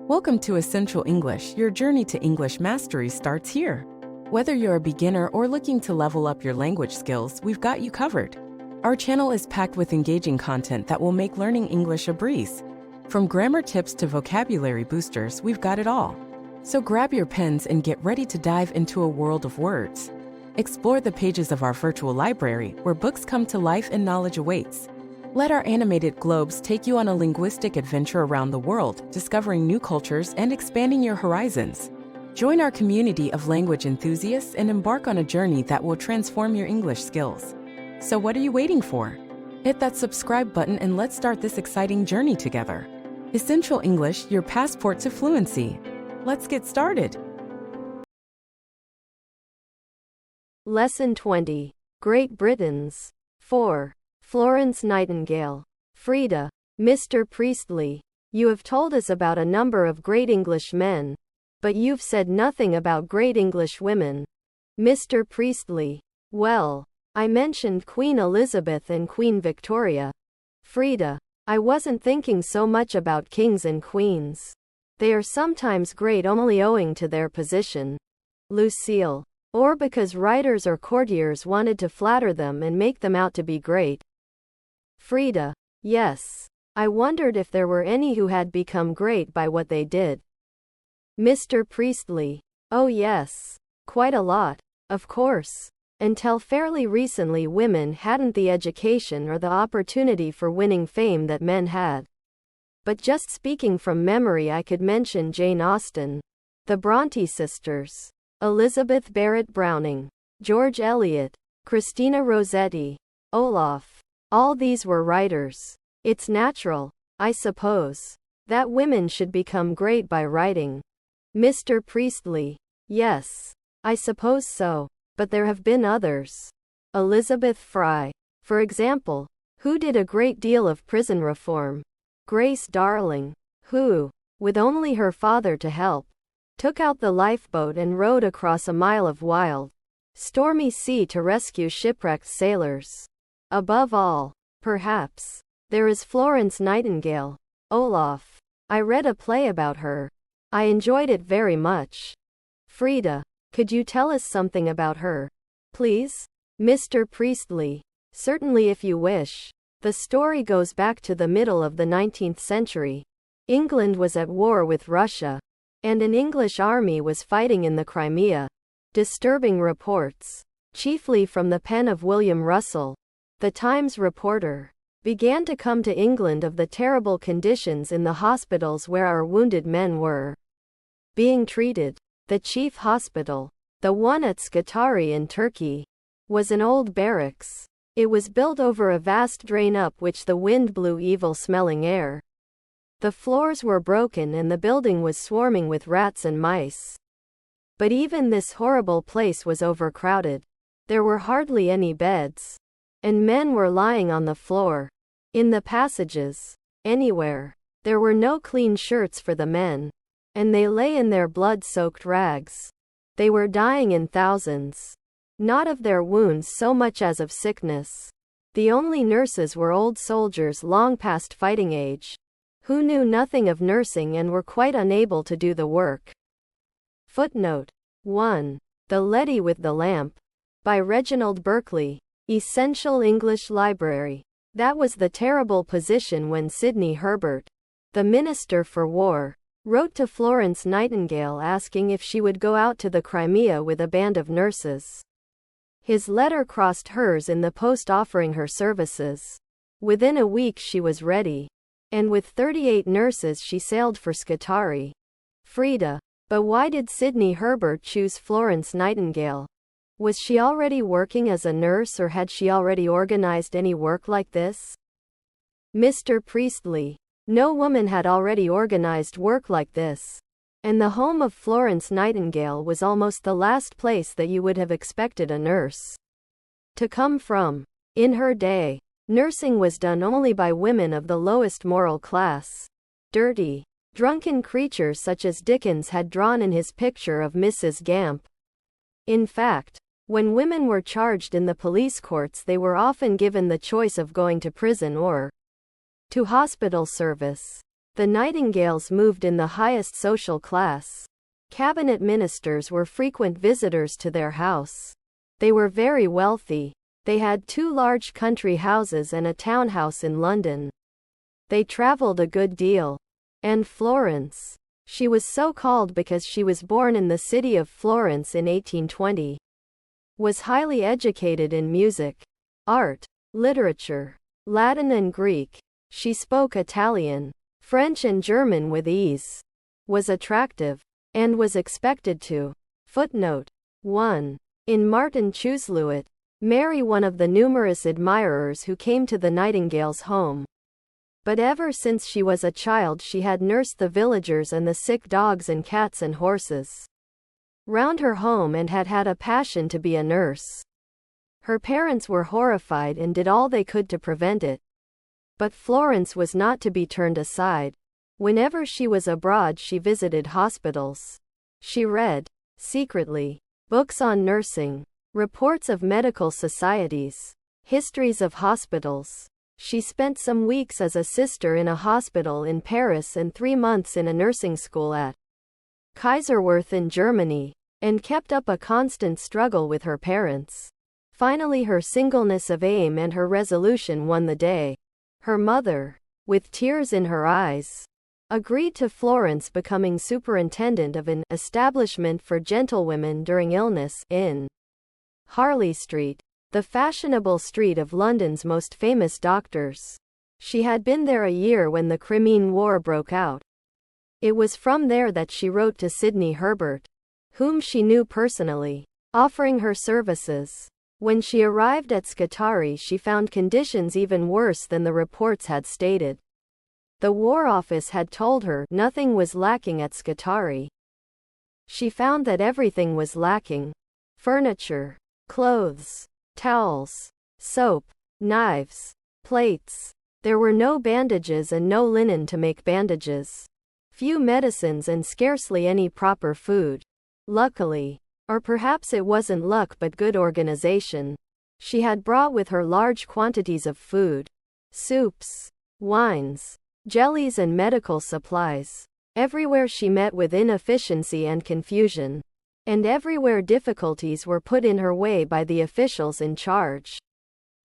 Welcome to Essential English. Your journey to English mastery starts here. Whether you're a beginner or looking to level up your language skills, we've got you covered. Our channel is packed with engaging content that will make learning English a breeze. From grammar tips to vocabulary boosters, we've got it all. So grab your pens and get ready to dive into a world of words. Explore the pages of our virtual library, where books come to life and knowledge awaits. Let our animated globes take you on a linguistic adventure around the world, discovering new cultures and expanding your horizons. Join our community of language enthusiasts and embark on a journey that will transform your English skills. So what are you waiting for? Hit that subscribe button and let's start this exciting journey together. Essential English, your passport to fluency. Let's get started. Lesson 20. Great Britons. 4. Florence Nightingale. Frida. Mr. Priestley, you have told us about a number of great English men, but you've said nothing about great English women. Mr. Priestley. Well, I mentioned Queen Elizabeth and Queen Victoria. Frida. I wasn't thinking so much about kings and queens. They are sometimes great only owing to their position. Lucille. Or because writers or courtiers wanted to flatter them and make them out to be great. Frida. Yes. I wondered if there were any who had become great by what they did. Mr. Priestley. Oh yes. Quite a lot, of course. Until fairly recently, women hadn't the education or the opportunity for winning fame that men had. But just speaking from memory, I could mention Jane Austen, the Bronte sisters, Elizabeth Barrett Browning, George Eliot, Christina Rossetti, Olaf. All these were writers. It's natural, I suppose, that women should become great by writing. Mr. Priestley. Yes, I suppose so, but there have been others. Elizabeth Fry, for example, who did a great deal of prison reform. Grace Darling, who, with only her father to help, took out the lifeboat and rowed across a mile of wild, stormy sea to rescue shipwrecked sailors. Above all, perhaps, there is Florence Nightingale. Olaf. I read a play about her. I enjoyed it very much. Frida. Could you tell us something about her, please? Mr. Priestley. Certainly, if you wish. The story goes back to the middle of the 19th century. England was at war with Russia, and an English army was fighting in the Crimea. Disturbing reports, chiefly from the pen of William Russell, the Times reporter, began to come to England of the terrible conditions in the hospitals where our wounded men were being treated. The chief hospital, the one at Scutari in Turkey, was an old barracks. It was built over a vast drain up which the wind blew evil-smelling air. The floors were broken and the building was swarming with rats and mice. But even this horrible place was overcrowded. There were hardly any beds, and men were lying on the floor, in the passages, anywhere. There were no clean shirts for the men, and they lay in their blood-soaked rags. They were dying in thousands, not of their wounds so much as of sickness. The only nurses were old soldiers long past fighting age, who knew nothing of nursing and were quite unable to do the work. Footnote 1. The Lady with the Lamp, by Reginald Berkeley. Essential English Library. That was the terrible position when Sidney Herbert, the Minister for War, wrote to Florence Nightingale asking if she would go out to the Crimea with a band of nurses. His letter crossed hers in the post offering her services. Within a week she was ready, and with 38 nurses she sailed for Scutari. Frida. But why did Sidney Herbert choose Florence Nightingale? Was she already working as a nurse, or had she already organized any work like this? Mr. Priestley. No woman had already organized work like this. And the home of Florence Nightingale was almost the last place that you would have expected a nurse to come from. In her day, nursing was done only by women of the lowest moral class. Dirty, drunken creatures such as Dickens had drawn in his picture of Mrs. Gamp. In fact, when women were charged in the police courts, they were often given the choice of going to prison or to hospital service. The Nightingales moved in the highest social class. Cabinet ministers were frequent visitors to their house. They were very wealthy. They had 2 large country houses and a townhouse in London. They traveled a good deal. And Florence. She was so called because she was born in the city of Florence in 1820. Was highly educated in music, art, literature, Latin and Greek. She spoke Italian, French and German with ease. Was attractive. And was expected to. Footnote 1. In Martin Chuzzlewit, marry one of the numerous admirers who came to the Nightingales' home. But ever since she was a child she had nursed the villagers and the sick dogs and cats and horses round her home and had had a passion to be a nurse. Her parents were horrified and did all they could to prevent it. But Florence was not to be turned aside. Whenever she was abroad she visited hospitals. She read, secretly, books on nursing, reports of medical societies, histories of hospitals. She spent some weeks as a sister in a hospital in Paris and 3 months in a nursing school at Kaiserwerth in Germany, and kept up a constant struggle with her parents. Finally her singleness of aim and her resolution won the day. Her mother, with tears in her eyes, agreed to Florence becoming superintendent of an establishment for gentlewomen during illness in Harley Street, the fashionable street of London's most famous doctors. She had been there a year when the Crimean War broke out. It was from there that she wrote to Sidney Herbert, whom she knew personally, offering her services. When she arrived at Scutari she found conditions even worse than the reports had stated. The War Office had told her nothing was lacking at Scutari. She found that everything was lacking: furniture, clothes, towels, soap, knives, plates. There were no bandages and no linen to make bandages. Few medicines and scarcely any proper food. Luckily, or perhaps it wasn't luck but good organization, she had brought with her large quantities of food, soups, wines, jellies and medical supplies. Everywhere she met with inefficiency and confusion, and everywhere difficulties were put in her way by the officials in charge.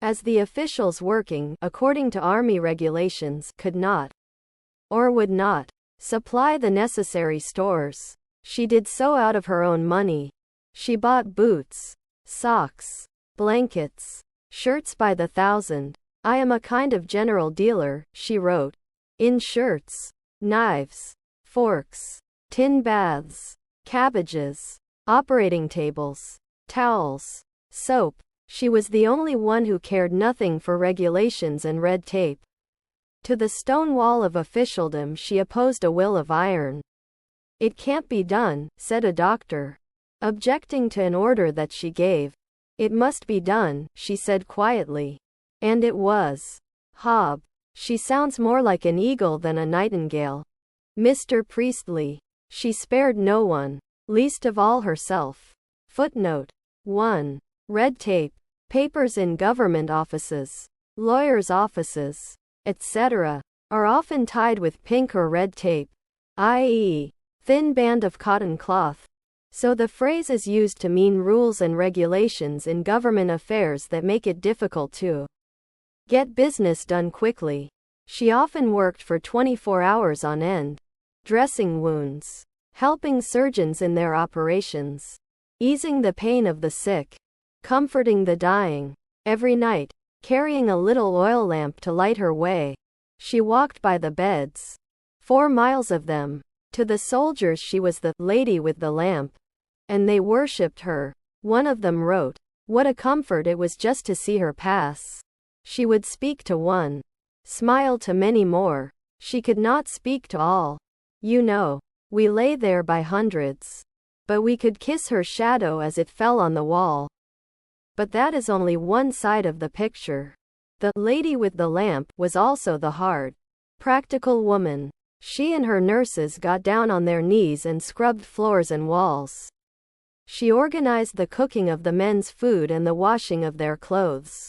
As the officials working according to army regulations could not, or would not, supply the necessary stores, she did so out of her own money. She bought boots, socks, blankets, shirts by the thousand. "I am a kind of general dealer," she wrote, "in shirts, knives, forks, tin baths, cabbages, operating tables, towels, soap." She was the only one who cared nothing for regulations and red tape. To the stone wall of officialdom she opposed a will of iron. "It can't be done," said a doctor, objecting to an order that she gave. "It must be done," she said quietly. And it was. Hob. She sounds more like an eagle than a nightingale. Mr. Priestley. She spared no one, least of all herself. Footnote 1. Red tape. Papers in government offices, lawyers' offices, etc., are often tied with pink or red tape, i.e., thin band of cotton cloth. So the phrase is used to mean rules and regulations in government affairs that make it difficult to get business done quickly. She often worked for 24 hours on end, dressing wounds, helping surgeons in their operations, easing the pain of the sick, comforting the dying. Every night, carrying a little oil lamp to light her way, she walked by the beds, 4 miles of them. To the soldiers she was the lady with the lamp, and they worshipped her. One of them wrote, "What a comfort it was just to see her pass." She would speak to one, smile to many more. She could not speak to all. "You know, we lay there by hundreds, but we could kiss her shadow as it fell on the wall." But that is only one side of the picture. The lady with the lamp was also the hard, practical woman. She and her nurses got down on their knees and scrubbed floors and walls. She organized the cooking of the men's food and the washing of their clothes.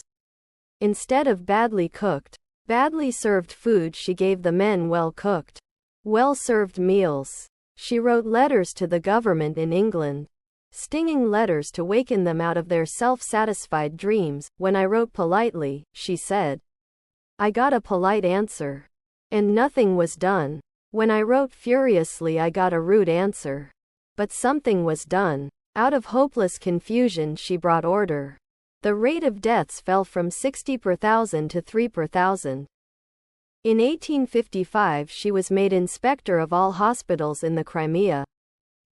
Instead of badly cooked, Badly served food she gave the men well-cooked, well-served meals. She wrote letters to the government in England, stinging letters to waken them out of their self-satisfied dreams. When I wrote politely, she said, I got a polite answer. And nothing was done. When I wrote furiously, I got a rude answer. But something was done. Out of hopeless confusion she brought order. The rate of deaths fell from 60 per thousand to 3 per thousand. In 1855 she was made inspector of all hospitals in the Crimea.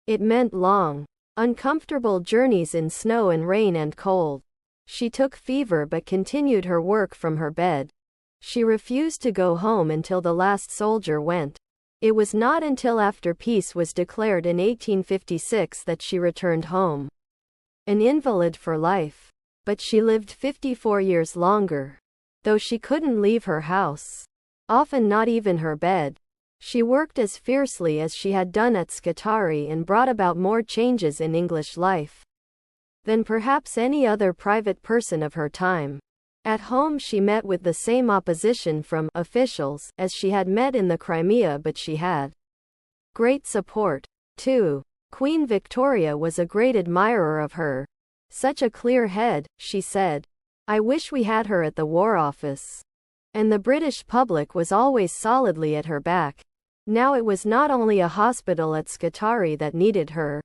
It meant long, uncomfortable journeys in snow and rain and cold. She took fever but continued her work from her bed. She refused to go home until the last soldier went. It was not until after peace was declared in 1856 that she returned home. An invalid for life. But she lived 54 years longer. Though she couldn't leave her house, often not even her bed, she worked as fiercely as she had done at Scutari and brought about more changes in English life than perhaps any other private person of her time. At home she met with the same opposition from officials as she had met in the Crimea, but she had great support, too. Queen Victoria was a great admirer of her. Such a clear head, she said. I wish we had her at the War Office. And the British public was always solidly at her back. Now it was not only a hospital at Scutari that needed her.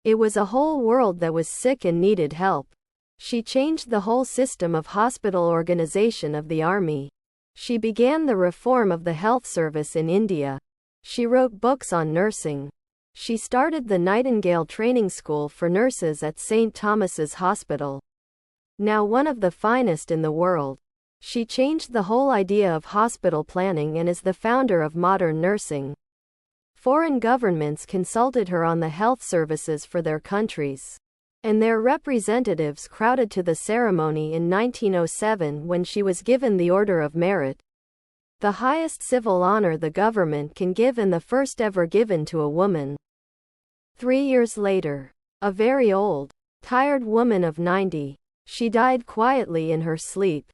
It was a whole world that was sick and needed help. She changed the whole system of hospital organization of the army. She began the reform of the health service in India. She wrote books on nursing. She started the Nightingale Training School for nurses at St. Thomas's Hospital, now one of the finest in the world. She changed the whole idea of hospital planning and is the founder of modern nursing. Foreign governments consulted her on the health services for their countries, and their representatives crowded to the ceremony in 1907 when she was given the Order of Merit, the highest civil honor the government can give and the first ever given to a woman. 3 years later, a very old, tired woman of 90, she died quietly in her sleep.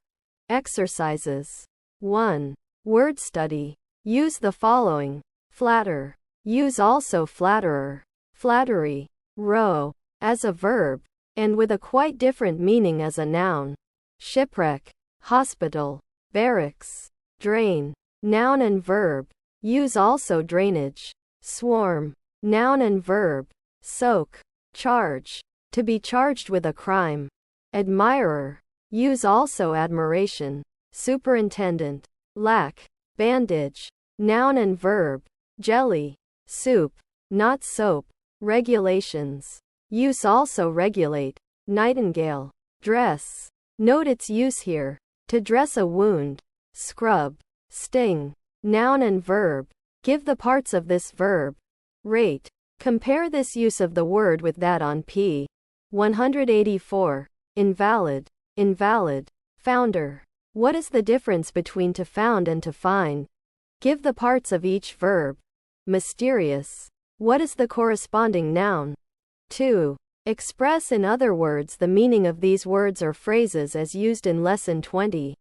Exercises. 1. Word study. Use the following. Flatter. Use also flatterer, flattery, row, as a verb, and with a quite different meaning as a noun. Shipwreck, hospital, barracks, drain, noun and verb. Use also drainage. Swarm, noun and verb. Soak, charge, to be charged with a crime. Admirer. Use also admiration. Superintendent. Lack, bandage, noun and verb. Jelly, soup, not soap. Regulations. Use also regulate. Nightingale. Dress. Note its use here. To dress a wound. Scrub, sting, noun and verb. Give the parts of this verb. Rate. Compare this use of the word with that on p. 184. Invalid, invalid. Founder. What is the difference between to found and to find? Give the parts of each verb. Mysterious. What is the corresponding noun? 2. Express in other words the meaning of these words or phrases as used in Lesson 20.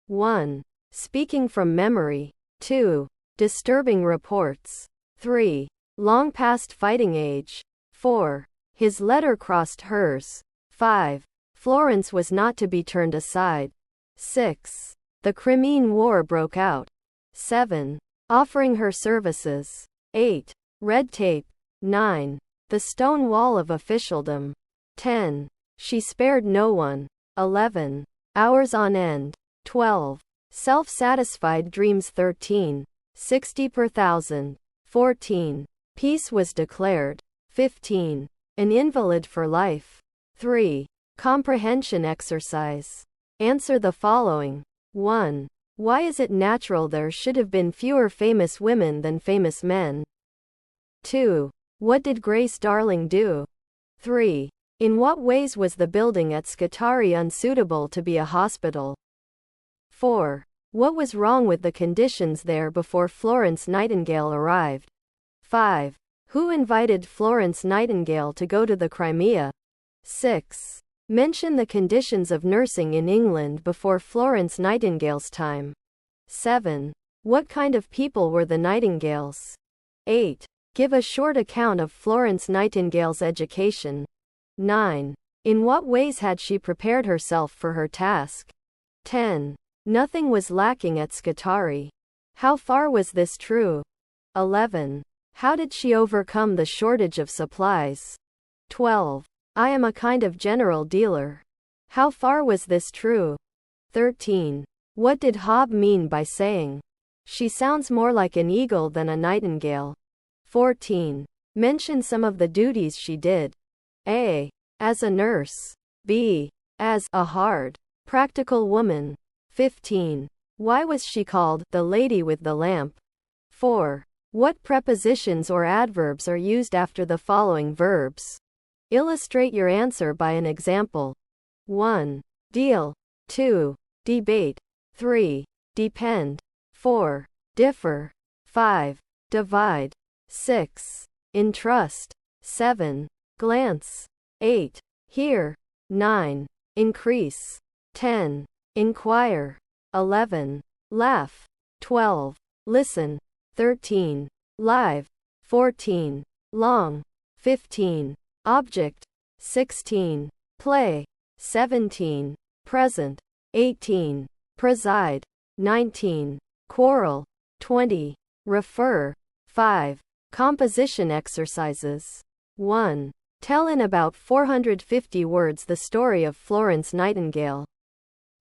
1. Speaking from memory. 2. Disturbing reports. 3. Long past fighting age. 4. His letter crossed hers. 5. Florence was not to be turned aside. 6. The Crimean War broke out. 7. Offering her services. 8. Red tape. 9. The stone wall of officialdom. 10. She spared no one. 11. Hours on end. 12. Self-satisfied dreams. 13. 60 per thousand. 14. Peace was declared. 15. An invalid for life. 3. Comprehension exercise. Answer the following. 1. Why is it natural there should have been fewer famous women than famous men? 2. What did Grace Darling do? 3. In what ways was the building at Scutari unsuitable to be a hospital? 4. What was wrong with the conditions there before Florence Nightingale arrived? 5. Who invited Florence Nightingale to go to the Crimea? 6. Mention the conditions of nursing in England before Florence Nightingale's time. 7. What kind of people were the Nightingales? 8. Give a short account of Florence Nightingale's education. 9. In what ways had she prepared herself for her task? 10. Nothing was lacking at Scutari. How far was this true? 11. How did she overcome the shortage of supplies? 12. I am a kind of general dealer. How far was this true? 13. What did Hob mean by saying, "She sounds more like an eagle than a nightingale"? 14. Mention some of the duties she did. A. As a nurse. B. As a hard, practical woman. 15. Why was she called the lady with the lamp? 4. What prepositions or adverbs are used after the following verbs? Illustrate your answer by an example. 1. Deal. 2. Debate. 3. Depend. 4. Differ. 5. Divide. 6. Entrust. 7. Glance. 8. Hear. 9. Increase. 10. Inquire. 11. Laugh. 12. Listen. 13. Live. 14. Long. 15. Object. 16. Play. 17. Present. 18. Preside. 19. Quarrel. 20. Refer. 5. Composition exercises. 1. Tell in about 450 words the story of Florence Nightingale.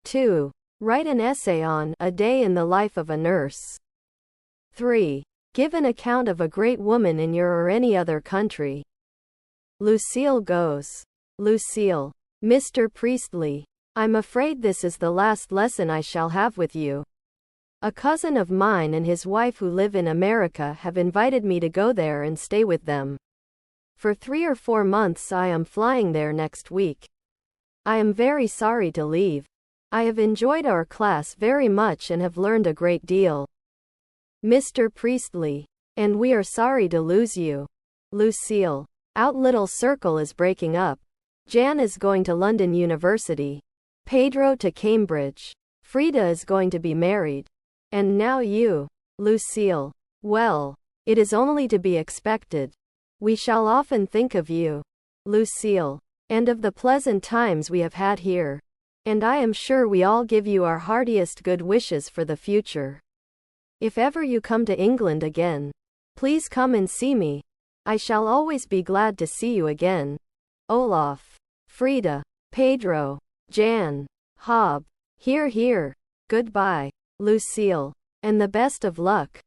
2. Write an essay on A Day in the Life of a Nurse. 3. Give an account of a great woman in your or any other country. Lucille goes. Lucille. Mr. Priestley. I'm afraid this is the last lesson I shall have with you. A cousin of mine and his wife who live in America have invited me to go there and stay with them. For 3 or 4 months I am flying there next week. I am very sorry to leave. I have enjoyed our class very much and have learned a great deal. Mr. Priestley. And we are sorry to lose you. Lucille. Our little circle is breaking up. Jan is going to London University. Pedro to Cambridge. Frida is going to be married. And now you. Lucille. Well, it is only to be expected. We shall often think of you. Lucille. And of the pleasant times we have had here. And I am sure we all give you our heartiest good wishes for the future. If ever you come to England again, please come and see me. I shall always be glad to see you again. Olaf. Frida. Pedro. Jan. Hob. Hear, hear. Goodbye, Lucille. And the best of luck.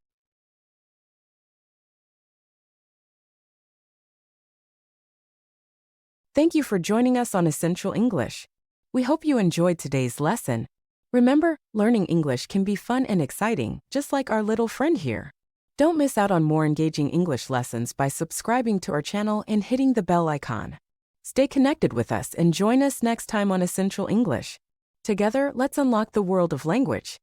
Thank you for joining us on Essential English. We hope you enjoyed today's lesson. Remember, learning English can be fun and exciting, just like our little friend here. Don't miss out on more engaging English lessons by subscribing to our channel and hitting the bell icon. Stay connected with us and join us next time on Essential English. Together, let's unlock the world of language.